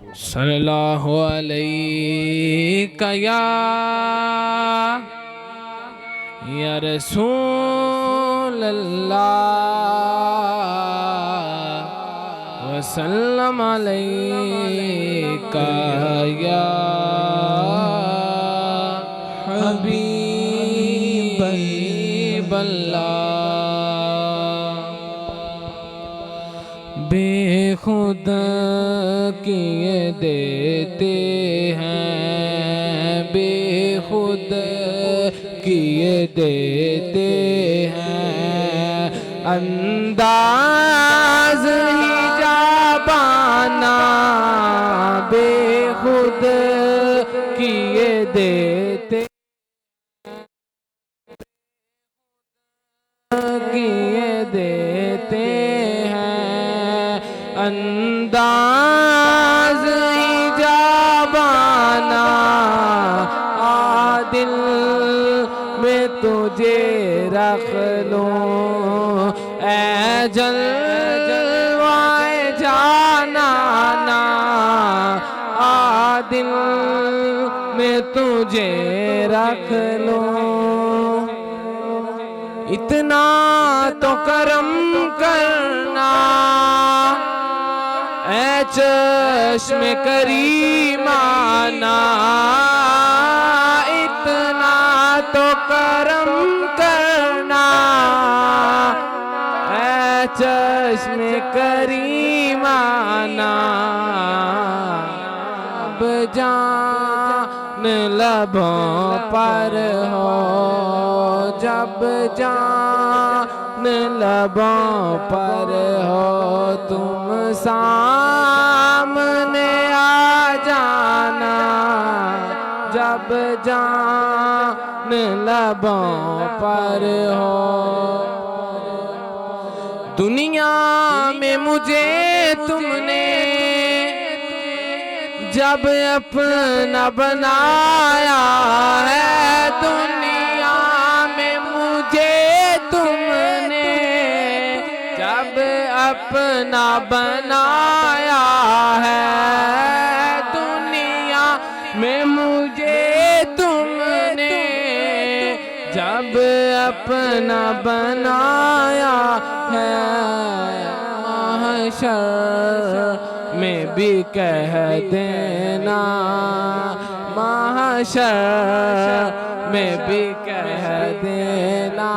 صلی اللہ علیہ یا رسول اللہ وسلم علیکہ یا حبیب اللہ بے خود کیے دیتے ہیں بے خود کیے دیتے ہیں انداز ہی جابانا بے خود کیے دیتے کیے دیتے ہیں انداز ہی جابانا دل میں تجھے رکھ لوں اے جلوائے جانانا دل میں تجھے رکھ لوں اتنا تو کرم کرنا اے چشم کریمانہ اتنا تو کرم کرنا اے چشم کریمانہ اب جان لبوں پر ہو جب جان لبوں پر ہو تم سامنے آ جانا جب جان لبوں پر ہو دنیا میں مجھے تم نے جب اپنا بنایا ہے دنیا میں مجھے تم نے جب اپنا بنایا ہے دنیا میں مجھے تم نے جب اپنا بنایا ہے محشر میں بھی کہہ دینا محشر میں بھی کہہ دینا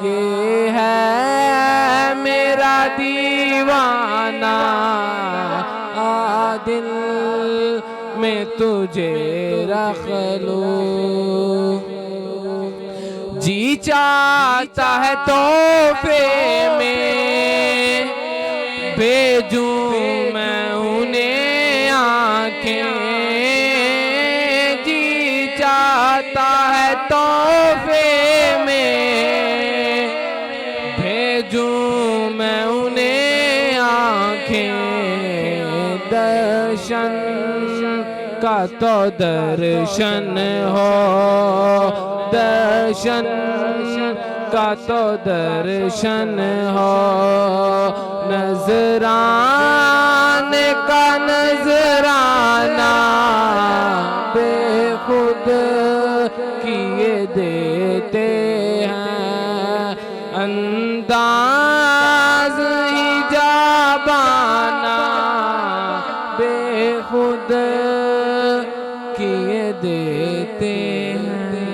یہ ہے میرا دیوانہ دل میں تجھے رکھ لوں جی چاہتا ہے تحفے میں بھیجوں میں انہیں آنکھیں جی چاہتا ہے تحفے میں بھیجوں میں انہیں آنکھیں درشن کا تو درشن ہو درشن کا تو درشن ہو نذرانے کا نذرانہ بے خود کیے دیتے ہیں انداز ہی جابانا بے خود کیے دیتے ہیں